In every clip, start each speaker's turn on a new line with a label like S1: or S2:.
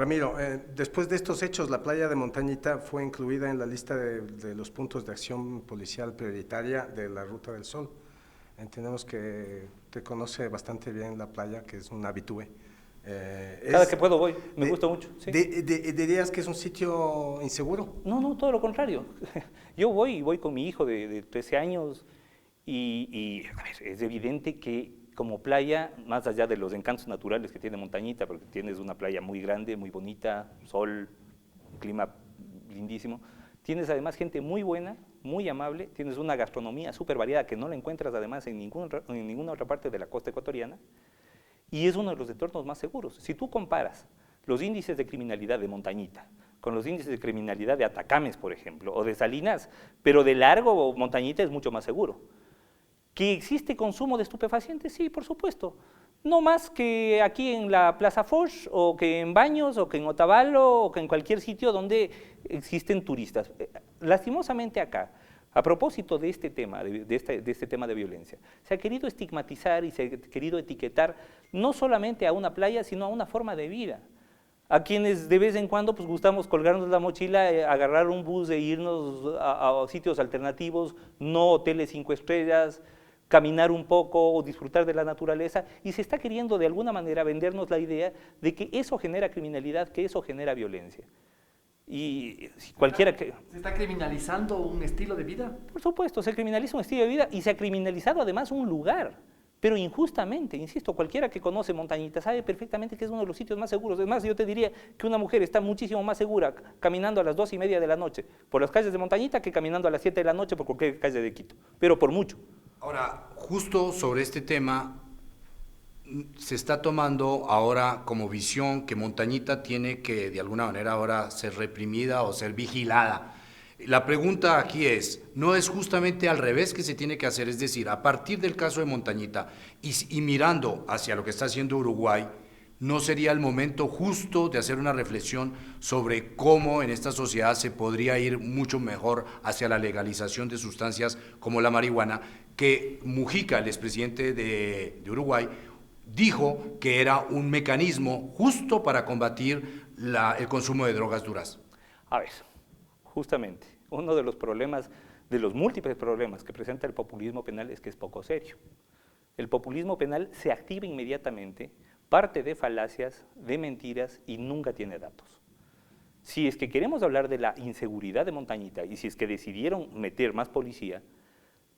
S1: Ramiro, después de estos hechos, la playa de Montañita fue incluida en la lista de los puntos de acción policial prioritaria de la Ruta del Sol. Entendemos que te conoce bastante bien la playa, que es un habitué.
S2: Cada que puedo voy, me gusta mucho. ¿Sí?
S1: ¿Dirías que es un sitio inseguro?
S2: No, no, todo lo contrario. Yo voy con mi hijo de 13 años y a ver, es evidente que como playa, más allá de los encantos naturales que tiene Montañita, porque tienes una playa muy grande, muy bonita, sol, clima lindísimo, tienes además gente muy buena, muy amable, tienes una gastronomía súper variada que no la encuentras además en ninguna otra parte de la costa ecuatoriana, y es uno de los entornos más seguros. Si tú comparas los índices de criminalidad de Montañita con los índices de criminalidad de Atacames, por ejemplo, o de Salinas, pero de largo Montañita es mucho más seguro. ¿Que existe consumo de estupefacientes? Sí, por supuesto. No más que aquí en la Plaza Foch, o que en Baños, o que en Otavalo, o que en cualquier sitio donde existen turistas. Lastimosamente acá, a propósito de este tema, de este tema de violencia, se ha querido estigmatizar y se ha querido etiquetar no solamente a una playa, sino a una forma de vida. A quienes de vez en cuando pues, gustamos colgarnos la mochila, agarrar un bus e irnos a sitios alternativos, no hoteles 5 estrellas, caminar un poco o disfrutar de la naturaleza, y se está queriendo de alguna manera vendernos la idea de que eso genera criminalidad, que eso genera violencia. Y si cualquiera que...
S3: ¿Se está criminalizando un estilo de vida?
S2: Por supuesto, se criminaliza un estilo de vida y se ha criminalizado además un lugar, pero injustamente, insisto, cualquiera que conoce Montañita sabe perfectamente que es uno de los sitios más seguros. Es más, yo te diría que una mujer está muchísimo más segura caminando a las 2:30 de la noche por las calles de Montañita que caminando a las 7 de la noche por cualquier calle de Quito, pero por mucho.
S4: Ahora, justo sobre este tema, se está tomando ahora como visión que Montañita tiene que de alguna manera ahora ser reprimida o ser vigilada. La pregunta aquí es, ¿no es justamente al revés que se tiene que hacer? Es decir, a partir del caso de Montañita y mirando hacia lo que está haciendo Uruguay, ¿no sería el momento justo de hacer una reflexión sobre cómo en esta sociedad se podría ir mucho mejor hacia la legalización de sustancias como la marihuana, que Mujica, el expresidente de Uruguay, dijo que era un mecanismo justo para combatir el consumo de drogas duras?
S2: A ver, justamente, uno de los problemas, de los múltiples problemas que presenta el populismo penal es que es poco serio. El populismo penal se activa inmediatamente, parte de falacias, de mentiras y nunca tiene datos. Si es que queremos hablar de la inseguridad de Montañita y si es que decidieron meter más policía,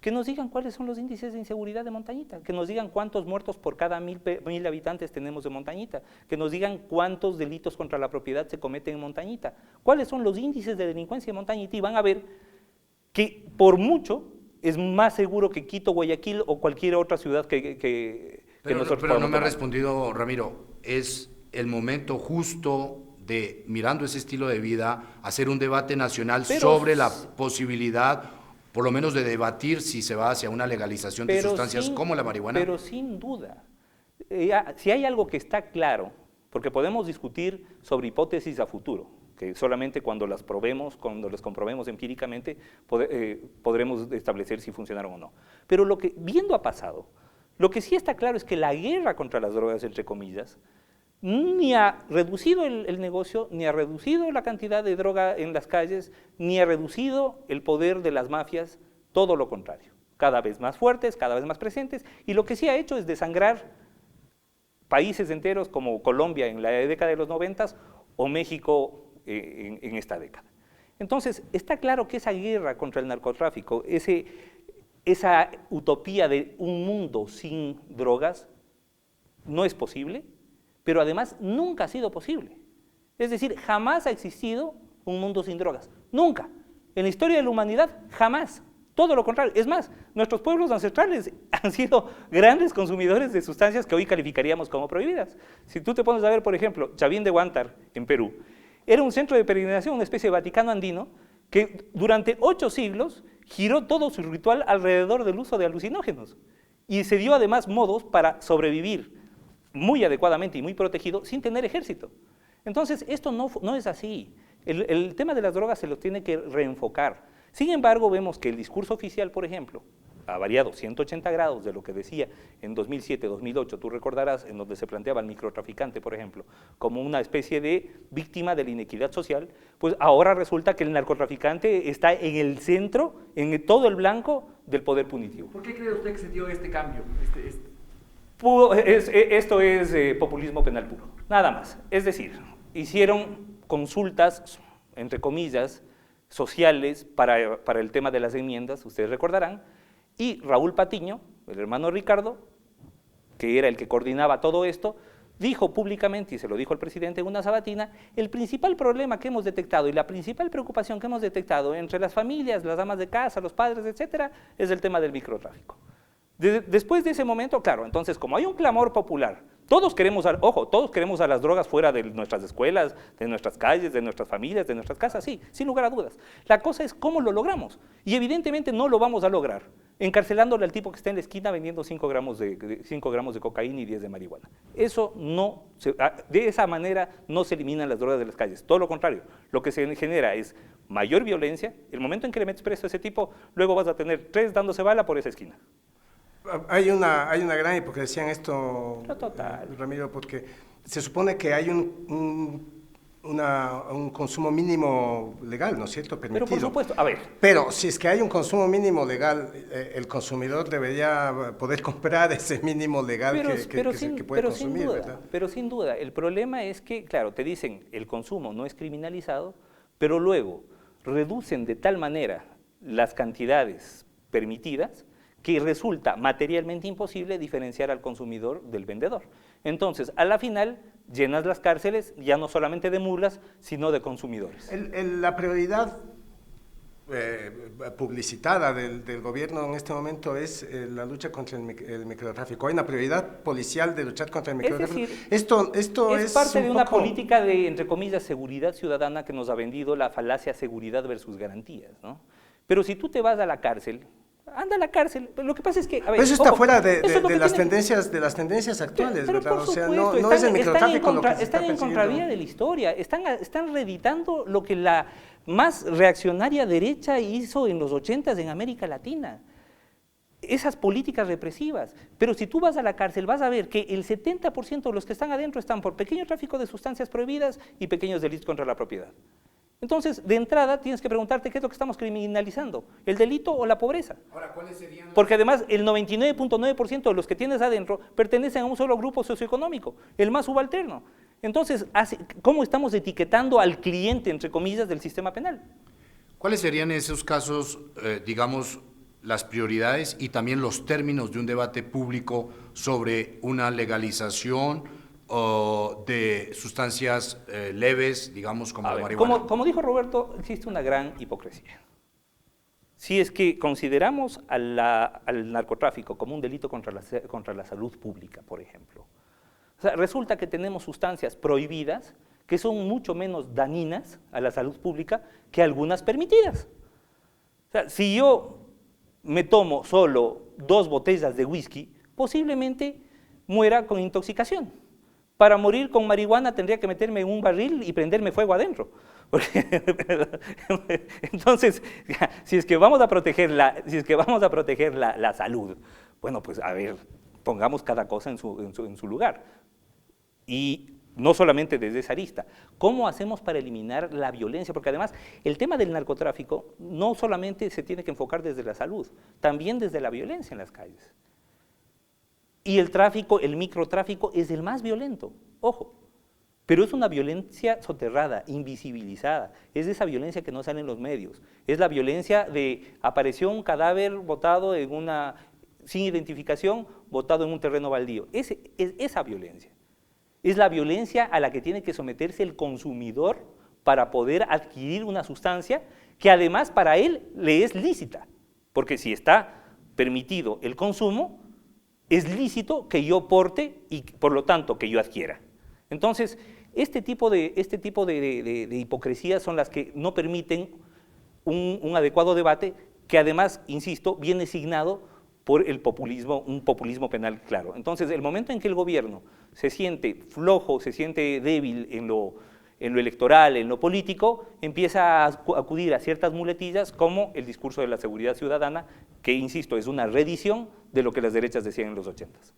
S2: que nos digan cuáles son los índices de inseguridad de Montañita, que nos digan cuántos muertos por cada 1000 habitantes tenemos de Montañita, que nos digan cuántos delitos contra la propiedad se cometen en Montañita, cuáles son los índices de delincuencia en Montañita, y van a ver que por mucho es más seguro que Quito, Guayaquil o cualquier otra ciudad que nosotros.
S4: Pero no me ha respondido, Ramiro, ¿es el momento justo de, mirando ese estilo de vida, hacer un debate nacional sobre la posibilidad, por lo menos de debatir si se va hacia una legalización de sustancias como la marihuana?
S2: Pero sin duda, si hay algo que está claro, porque podemos discutir sobre hipótesis a futuro, que solamente cuando las probemos, cuando las comprobemos empíricamente, podremos establecer si funcionaron o no. Pero lo que viendo ha pasado, lo que sí está claro es que la guerra contra las drogas, entre comillas, ni ha reducido el negocio, ni ha reducido la cantidad de droga en las calles, ni ha reducido el poder de las mafias, todo lo contrario. Cada vez más fuertes, cada vez más presentes, y lo que sí ha hecho es desangrar países enteros como Colombia en la década de los 90 o México en esta década. Entonces, está claro que esa guerra contra el narcotráfico, esa utopía de un mundo sin drogas, no es posible, pero además nunca ha sido posible. Es decir, jamás ha existido un mundo sin drogas, nunca. En la historia de la humanidad, jamás. Todo lo contrario. Es más, nuestros pueblos ancestrales han sido grandes consumidores de sustancias que hoy calificaríamos como prohibidas. Si tú te pones a ver, por ejemplo, Chavín de Huántar, en Perú, era un centro de peregrinación, una especie de Vaticano andino, que durante 8 siglos giró todo su ritual alrededor del uso de alucinógenos. Y se dio además modos para sobrevivir muy adecuadamente y muy protegido sin tener ejército. Entonces, esto no es así. El tema de las drogas se lo tiene que reenfocar. Sin embargo, vemos que el discurso oficial, por ejemplo, ha variado 180 grados de lo que decía en 2007, 2008, tú recordarás, en donde se planteaba al microtraficante, por ejemplo, como una especie de víctima de la inequidad social, pues ahora resulta que el narcotraficante está en el centro, en todo el blanco del poder punitivo.
S3: ¿Por qué cree usted que se dio este cambio?
S2: Esto es populismo penal puro, nada más. Es decir, hicieron consultas, entre comillas, sociales para el tema de las enmiendas, ustedes recordarán, y Raúl Patiño, el hermano Ricardo, que era el que coordinaba todo esto, dijo públicamente, y se lo dijo el presidente en una sabatina, el principal problema que hemos detectado y la principal preocupación que hemos detectado entre las familias, las amas de casa, los padres, etcétera, es el tema del microtráfico. Después de ese momento, claro, entonces como hay un clamor popular, todos queremos a las drogas fuera de nuestras escuelas, de nuestras calles, de nuestras familias, de nuestras casas, sí, sin lugar a dudas. La cosa es cómo lo logramos, y evidentemente no lo vamos a lograr encarcelándole al tipo que está en la esquina vendiendo 5 gramos de cocaína y 10 de marihuana. Eso de esa manera no se eliminan las drogas de las calles, todo lo contrario, lo que se genera es mayor violencia. El momento en que le metes preso a ese tipo, luego vas a tener 3 dándose bala por esa esquina.
S1: Hay una gran hipocresía en esto,
S2: Total.
S1: Ramiro, porque se supone que hay un consumo mínimo legal, ¿no es cierto?, permitido.
S2: Pero por supuesto, a ver.
S1: Pero si es que hay un consumo mínimo legal, el consumidor debería poder comprar ese mínimo legal que puede consumir, ¿verdad?
S2: Pero sin duda, el problema es que, claro, te dicen el consumo no es criminalizado, pero luego reducen de tal manera las cantidades permitidas que resulta materialmente imposible diferenciar al consumidor del vendedor. Entonces, a la final, llenas las cárceles ya no solamente de mulas, sino de consumidores.
S1: La prioridad publicitada del gobierno en este momento es la lucha contra el microtráfico. Hay una prioridad policial de luchar contra el microtráfico.
S2: Es decir,
S1: esto
S2: es parte de una política de, entre comillas, seguridad ciudadana que nos ha vendido la falacia seguridad versus garantías, ¿no? Pero si tú te vas a la cárcel, anda a la cárcel. Lo que pasa es que, a ver,
S1: eso está fuera
S2: de
S1: las tendencias actuales,
S2: pero
S1: ¿verdad?
S2: Por
S1: o sea,
S2: supuesto,
S1: no es el microtráfico lo que se está
S2: están en
S1: persiguiendo.
S2: contravía de la historia, están reeditando lo que la más reaccionaria derecha hizo en los 80s en América Latina. Esas políticas represivas. Pero si tú vas a la cárcel, vas a ver que el 70% de los que están adentro están por pequeño tráfico de sustancias prohibidas y pequeños delitos contra la propiedad. Entonces, de entrada, tienes que preguntarte qué es lo que estamos criminalizando, el delito o la pobreza.
S4: Ahora, ¿cuáles serían los...
S2: Porque además, el 99.9% de los que tienes adentro pertenecen a un solo grupo socioeconómico, el más subalterno. Entonces, ¿cómo estamos etiquetando al cliente, entre comillas, del sistema penal?
S4: ¿Cuáles serían esos casos, digamos, las prioridades y también los términos de un debate público sobre una legalización de sustancias leves, digamos, como la marihuana?
S2: Como dijo Roberto, existe una gran hipocresía. Si es que consideramos al narcotráfico como un delito contra la salud pública, por ejemplo, o sea, resulta que tenemos sustancias prohibidas que son mucho menos dañinas a la salud pública que algunas permitidas. O sea, si yo me tomo solo 2 botellas de whisky, posiblemente muera con intoxicación. Para morir con marihuana tendría que meterme en un barril y prenderme fuego adentro. Entonces, si es que vamos a proteger la salud, bueno, pues a ver, pongamos cada cosa en su lugar. Y no solamente desde esa arista. ¿Cómo hacemos para eliminar la violencia? Porque además, el tema del narcotráfico no solamente se tiene que enfocar desde la salud, también desde la violencia en las calles. Y el microtráfico es el más violento, ojo, pero es una violencia soterrada, invisibilizada, es esa violencia que no sale en los medios, es la violencia de apareció un cadáver botado sin identificación, botado en un terreno baldío, es esa violencia, es la violencia a la que tiene que someterse el consumidor para poder adquirir una sustancia que además para él le es lícita, porque si está permitido el consumo, es lícito que yo porte y por lo tanto que yo adquiera. Entonces, este tipo de hipocresías son las que no permiten un adecuado debate que además, insisto, viene signado por un populismo penal claro. Entonces, el momento en que el gobierno se siente flojo, se siente débil en en lo electoral, en lo político, empieza a acudir a ciertas muletillas como el discurso de la seguridad ciudadana, que, insisto, es una reedición de lo que las derechas decían en los 80s.